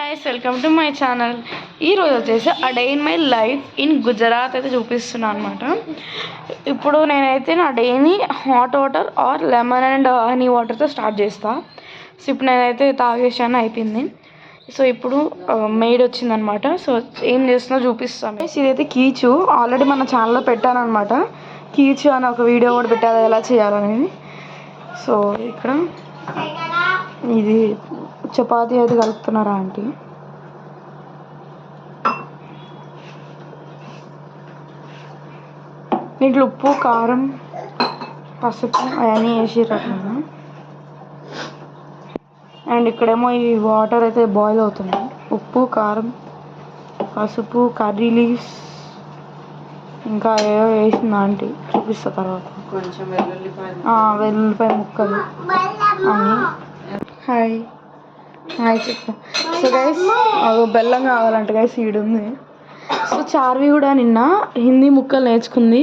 Guys welcome to my channel. ఈరోజు వచ్చేసి a day in my life in Gujarat అయితే చూపిస్తున్నాను అనమాట. ఇప్పుడు నేనైతే నా డేని hot water or lemon and honey వాటర్తో స్టార్ట్ చేస్తాను. సో ఇప్పుడు నేనైతే తాగేసాను, అయిపోయింది. సో ఇప్పుడు మెయిడ్ వచ్చిందనమాట. సో ఏం చేస్తున్నా చూపిస్తాను. ఇదైతే కీచు, ఆల్రెడీ మన ఛానల్లో పెట్టానమాట. కీచు అని ఒక వీడియో కూడా పెట్టాలి ఎలా చేయాలనేది. సో ఇక్కడ ఇది చపాతీ అయితే కలుపుతున్నారా ఆంటీ. దీంట్లో ఉప్పు, కారం, పసుపు అవన్నీ వేసిరట్టు. అండ్ ఇక్కడేమో ఈ వాటర్ అయితే బాయిల్ అవుతుంది. ఉప్పు, కారం, పసుపు, కర్రీ లీవ్స్ ఇంకా ఏవో వేసింది ఆంటీ, చూపిస్తా తర్వాత. కొంచెం వెల్లుల్లిపాయ ముక్కలు అన్నీ. హాయ్ హాయ్ చెప్పు. సో గైస్ బెల్లం కావాలంట గైస్, ఈడుంది. సో చార్వి కూడా నిన్న హిందీ ముక్కలు నేర్చుకుంది.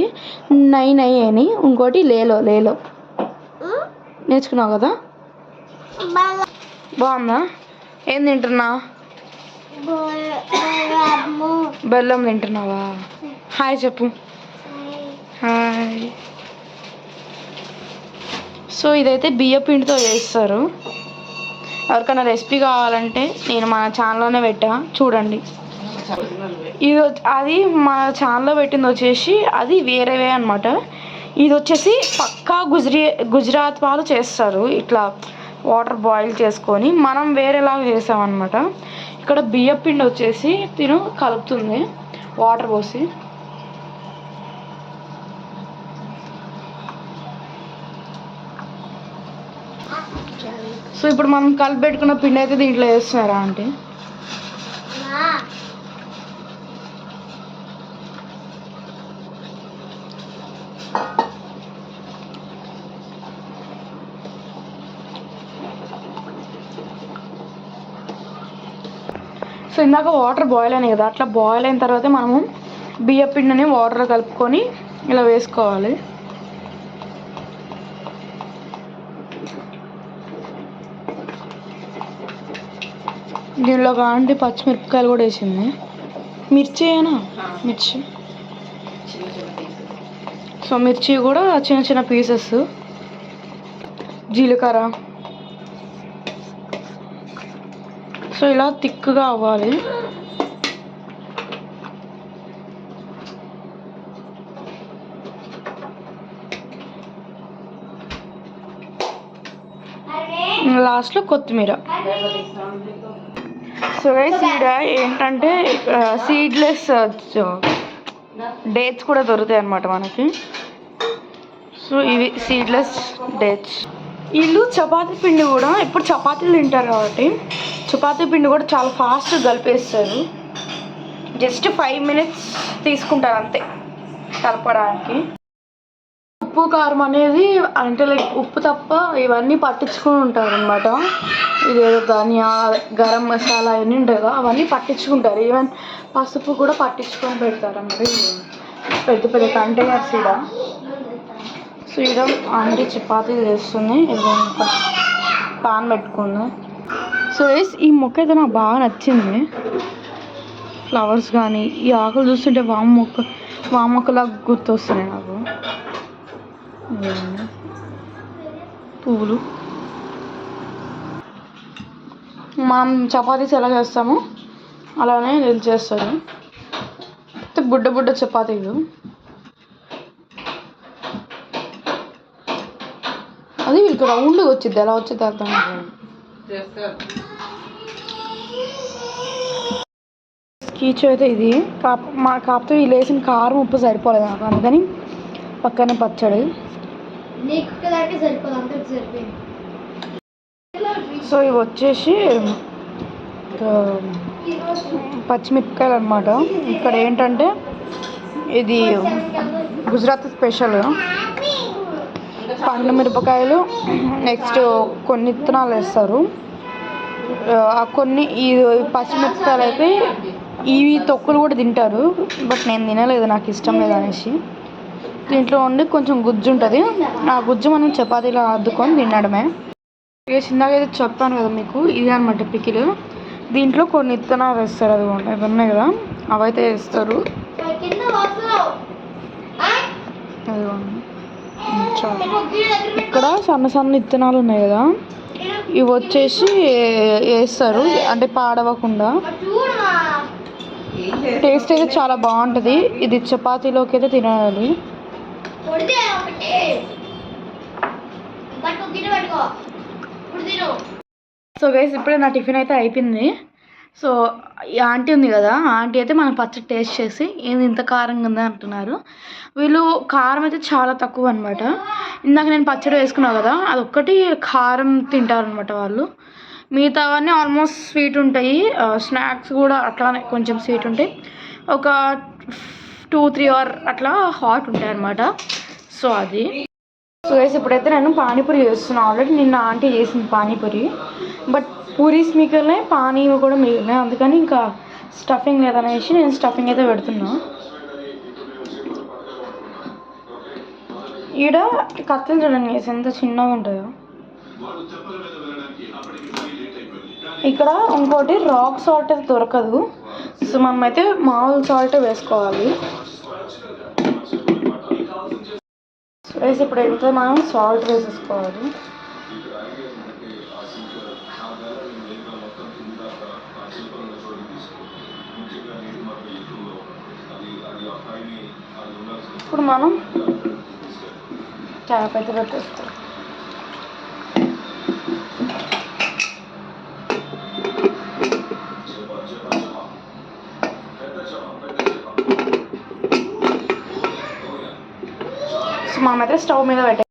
నై నై అని, ఇంకోటి లేలో లేలో నేర్చుకున్నావు కదా. బాగుందా? ఏం తింటున్నా? బెల్లం తింటున్నావా? హాయ్ చెప్పు. హాయ్. సో ఇదైతే బియ్య పిండితో చేస్తారు. ఎవరికైనా రెసిపీ కావాలంటే నేను మన ఛానల్లోనే పెట్టా, చూడండి. ఇది అది మన ఛానల్లో పెట్టింది వచ్చేసి అది వేరేవే అనమాట. ఇది వచ్చేసి పక్కా గుజరాత్ వాళ్ళు చేస్తారు. ఇట్లా వాటర్ బాయిల్ చేసుకొని మనం వేరేలాగా చేసామన్నమాట. ఇక్కడ బియ్య పిండి వచ్చేసి తిను కలుపుతుంది వాటర్ పోసి. సో ఇప్పుడు మనం కలిపి పెట్టుకున్న పిండి అయితే దీంట్లో వేస్తున్నారా అంటే. సో ఇందాక వాటర్ బాయిల్ అయినాయి కదా, అట్లా బాయిల్ అయిన తర్వాత మనము బియ్య పిండిని వాటర్ కలుపుకొని ఇలా వేసుకోవాలి. దీనిలో కాంటి పచ్చిమిరపకాయలు కూడా వేసింది. మిర్చి అయినా మిర్చి. సో మిర్చి కూడా చిన్న చిన్న పీసెస్. జీలకర్ర. సో ఇలా థిక్గా అవ్వాలి. లాస్ట్లో కొత్తిమీర. సో గైస్ ఈడ ఏంటంటే సీడ్లెస్ డేట్స్ కూడా దొరుకుతాయి అన్నమాట మనకి. సో ఇవి సీడ్లెస్ డేట్స్. వీళ్ళు చపాతీ పిండి కూడా ఇప్పుడు చపాతీలు తింటారు కాబట్టి చపాతీ పిండి కూడా చాలా ఫాస్ట్గా కలిపేస్తారు. జస్ట్ 5 minutes తీసుకుంటారు అంతే కలపడానికి. ఉప్పు కారం అనేది అంటే లైక్ ఉప్పు తప్ప ఇవన్నీ పట్టించుకొని ఉంటారు అనమాట. ఇదేదో ధనియా, గరం మసాలా అవన్నీ ఉంటాయి కదా, అవన్నీ పట్టించుకుంటారు. ఈవెన్ పసుపు కూడా పట్టించుకొని పెడతారు అన్నమాట. పెద్ద పెద్ద కంటైనర్స్ ఇక్కడ. సో ఇక్కడ ఆంటీ చపాతీలు చేస్తుంది. పాన్ పెట్టుకుంది. సో ఈ మొక్క అయితే నాకు బాగా నచ్చింది. ఫ్లవర్స్ కానీ ఈ ఆకులు చూస్తుంటే వామ మొక్కలాగా గుర్తొస్తున్నాయి నాకు. పువ్వులు. మనం చపాతీస్ ఎలా చేస్తామో అలానే వీళ్ళు చేస్తారు. బుడ్డ బుడ్డ చపాతీలు. అది వీళ్ళకి రౌండ్గా వచ్చింది. ఎలా వచ్చింది అర్థం కీచు అయితే ఇది. కాకపోతే వీళ్ళు వేసిన కారం ఉప్పు సరిపోలేదు నాకు, అందుకని పక్కనే పచ్చడి. సో ఇవి వచ్చేసి పచ్చిమిరపకాయలు అనమాట. ఇక్కడ ఏంటంటే ఇది గుజరాత్ స్పెషల్. పండు మిరపకాయలు, నెక్స్ట్ కొన్ని విత్తనాలు వేస్తారు. కొన్ని ఈ పచ్చిమిరపకాయలు అయితే ఇవి తొక్కులు కూడా తింటారు, బట్ నేను తినలేదు, నాకు ఇష్టం లేదు అనేసి. దీంట్లో ఉండి కొంచెం గుజ్జు ఉంటుంది. ఆ గుజ్జు మనం చపాతీలో అద్దుకొని తినడమే. చిన్నగా అయితే చెప్పాను కదా మీకు, ఇది అనమాట పికిల్. దీంట్లో కొన్ని విత్తనాలు వేస్తారు, అది ఇవి ఉన్నాయి కదా అవైతే వేస్తారు. ఇక్కడ సన్న సన్న విత్తనాలు ఉన్నాయి కదా, ఇవి వచ్చేసి వేస్తారు అంటే పాడవకుండా. టేస్ట్ అయితే చాలా బాగుంటుంది. ఇది చపాతీలోకి అయితే తినాలి. సో గైస్ ఇప్పుడే నా టిఫిన్ అయితే అయిపోయింది. సో ఈ ఆంటీ ఉంది కదా, ఆంటీ అయితే మనం పచ్చడి టేస్ట్ చేసి ఏంది ఇంత కారంగా ఉందా అంటున్నారు. వీళ్ళు కారం అయితే చాలా తక్కువ అనమాట. ఇందాక నేను పచ్చడి వేసుకున్నాను కదా, అదొక్కటి కారం తింటారనమాట వాళ్ళు. మిగతావన్నీ ఆల్మోస్ట్ స్వీట్ ఉంటాయి. స్నాక్స్ కూడా అట్లానే కొంచెం స్వీట్ ఉంటాయి. ఒక 2-3 అవర్ అట్లా హాట్ ఉంటాయి అనమాట. సో అది. సో గైస్ ఇప్పుడైతే నేను పానీపూరి చేస్తున్నాను. ఆల్రెడీ నిన్న ఆంటీ చేసింది పానీపూరి, బట్ పూరీస్ మిగిలినాయి, పానీ కూడా మిగిలినాయి. అందుకని ఇంకా స్టఫింగ్ లేదనేసి నేను స్టఫింగ్ అయితే పెడుతున్నా. ఈడ కత్తిలు చూడండి ఎంత చిన్నగా ఉంటుందో. ఇక్కడ ఇంకోటి రాక్ సాల్ట్ అయితే దొరకదు. సో మనమైతే మామూలు సాల్ట్ వేసుకోవాలి. వేసి ఇప్పుడు ఎంత మనం సాల్ట్ వేసేసుకోవాలి. ఇప్పుడు మనం ట్యాప్ అయితే పెట్టేస్తాం. సో మనమైతే స్టవ్ మీద పెట్టే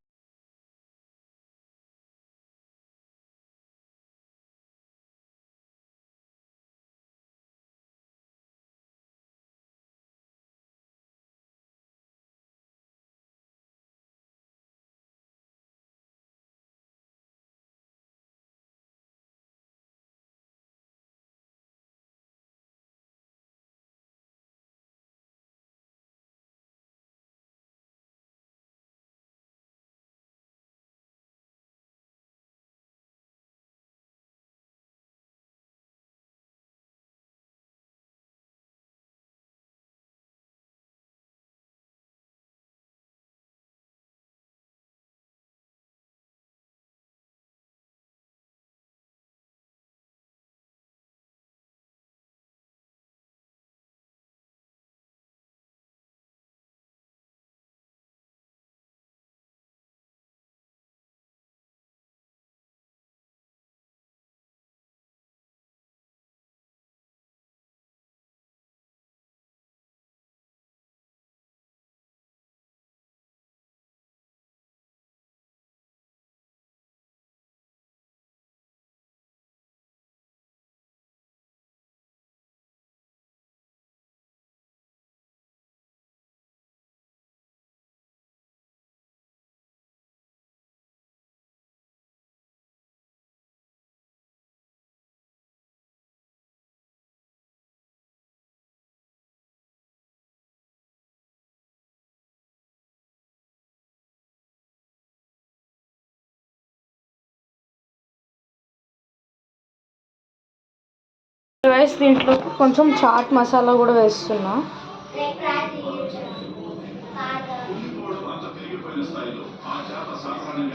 రైస్. దీంట్లో కొంచెం చాట్ మసాలా కూడా వేస్తున్నా.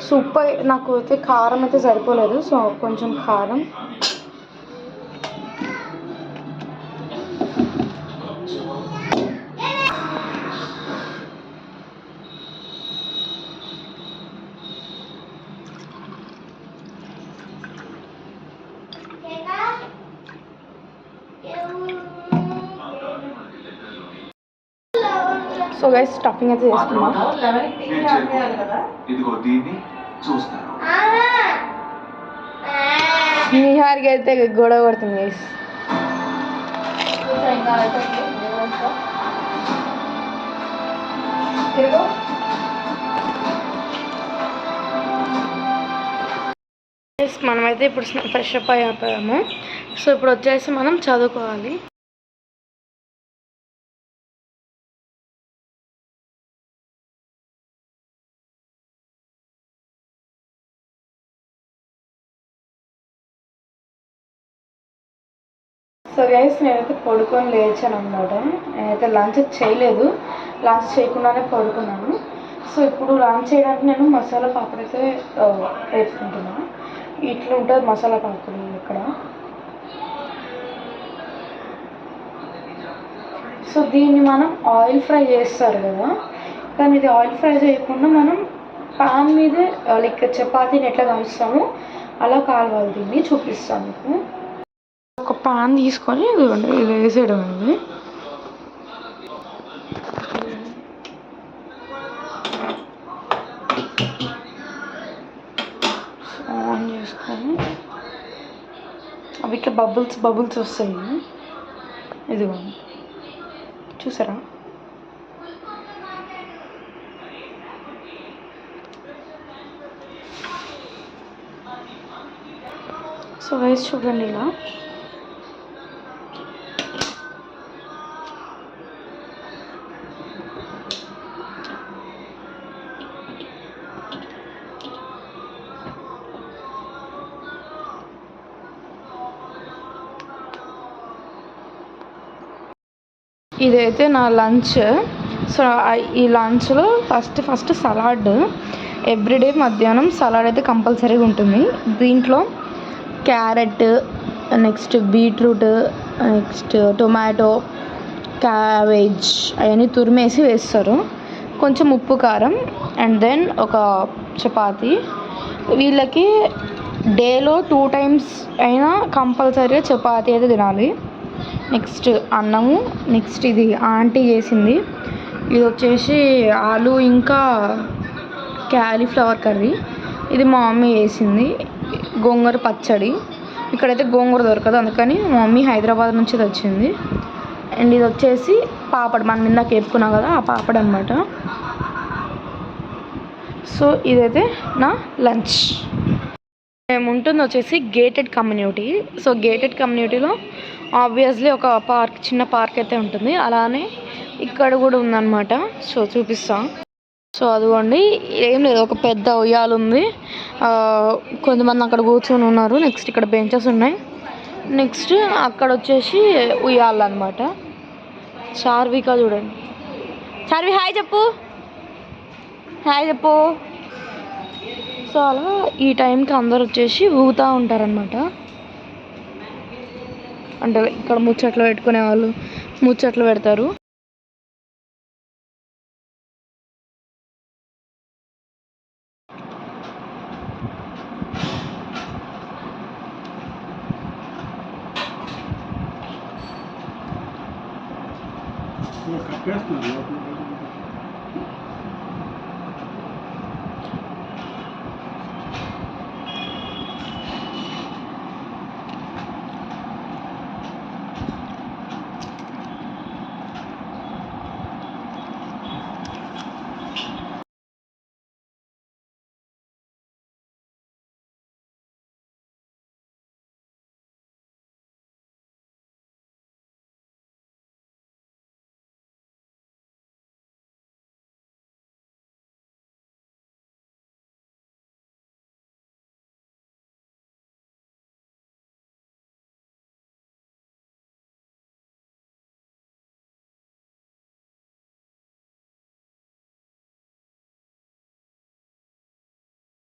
సూపర్. నాకు అయితే కారం అయితే సరిపోలేదు, సో కొంచెం కారం. సో గైస్ స్టఫింగ్ అయితే చేసుకున్నాం. నిహార్కి అయితే గొడవ పడుతుంది గైస్. మనమైతే ఇప్పుడు ఫ్రెష్ అప్ అయిపోయాము. సో ఇప్పుడు వచ్చేసి మనం చదువుకోవాలి. సో గైస్ నేనైతే పడుకొని లేచాను అనమాట. నేనైతే లంచ్ చేయలేదు, లంచ్ చేయకుండానే పడుకున్నాను. సో ఇప్పుడు లంచ్ చేయడానికి నేను మసాలా పాపడ్ అయితే వేసుకుంటున్నాను. ఇట్లా ఉంటుంది మసాలా పాపడ్ ఇక్కడ. సో దీన్ని మనం ఆయిల్ ఫ్రై చేస్తారు కదా, కానీ ఇది ఆయిల్ ఫ్రై చేయకుండా మనం పాన్ మీదే లైక్ చపాతీని ఎట్లా కాలుస్తామో అలా కాలవాలి. దీన్ని చూపిస్తాను మీకు. ఒక పాన్ తీసుకొని ఇదిగోండి ఇలా వేసేయడం అండి. ఆన్ చేసుకొని అవి ఇట్లా బబుల్స్ వస్తాయి. ఇదిగోండి చూసారా. సో వేసి చూడండి ఇలా. ఇదైతే నా లంచ్. సో ఈ లంచ్లో ఫస్ట్ సలాడ్. ఎవ్రీడే మధ్యాహ్నం సలాడ్ అయితే కంపల్సరీగా ఉంటుంది. దీంట్లో carrot, next beetroot, next tomato, cabbage అవన్నీ తురిమేసి వేస్తారు. కొంచెం ఉప్పు కారం అండ్ దెన్ ఒక చపాతి. వీళ్ళకి డేలో 2 times అయినా కంపల్సరీగా చపాతి అయితే తినాలి. నెక్స్ట్ అన్నము. నెక్స్ట్ ఇది ఆంటీ చేసింది, ఇది వచ్చేసి ఆలు ఇంకా క్యాలీఫ్లవర్ కర్రీ. ఇది మా మమ్మీ చేసింది. గోంగూర పచ్చడి. ఇక్కడైతే గోంగూర దొరకదు, అందుకని మా మమ్మీ హైదరాబాద్ నుంచి తెచ్చింది. అండ్ ఇది వచ్చేసి పాపడ్, మనం ఇందాక వేపుకున్నాం కదా ఆ పాపడ్ అనమాట. సో ఇదైతే నా లంచ్. మేము ఉంటుంది వచ్చేసి గేటెడ్ కమ్యూనిటీ. సో గేటెడ్ కమ్యూనిటీలో ఆబ్వియస్లీ ఒక పార్క్, చిన్న పార్క్ అయితే ఉంటుంది. అలానే ఇక్కడ కూడా ఉందన్నమాట. సో చూపిస్తాం. సో అదిగోండి, ఏం లేదు, ఒక పెద్ద ఉయ్యాల ఉంది. కొంతమంది అక్కడ కూర్చొని ఉన్నారు. నెక్స్ట్ ఇక్కడ బెంచెస్ ఉన్నాయి. నెక్స్ట్ అక్కడ వచ్చేసి ఉయ్యాల అనమాట. చార్విక చూడండి. చార్వి హాయ్ చెప్పు, హాయ్ చెప్పు. సో అలా ఈ టైంకి అందరు వచ్చేసి ఊగుతూ ఉంటారనమాట. అంటే ఇక్కడ ముచ్చట్లు పెట్టుకునే వాళ్ళు ముచ్చట్లు పెడతారు.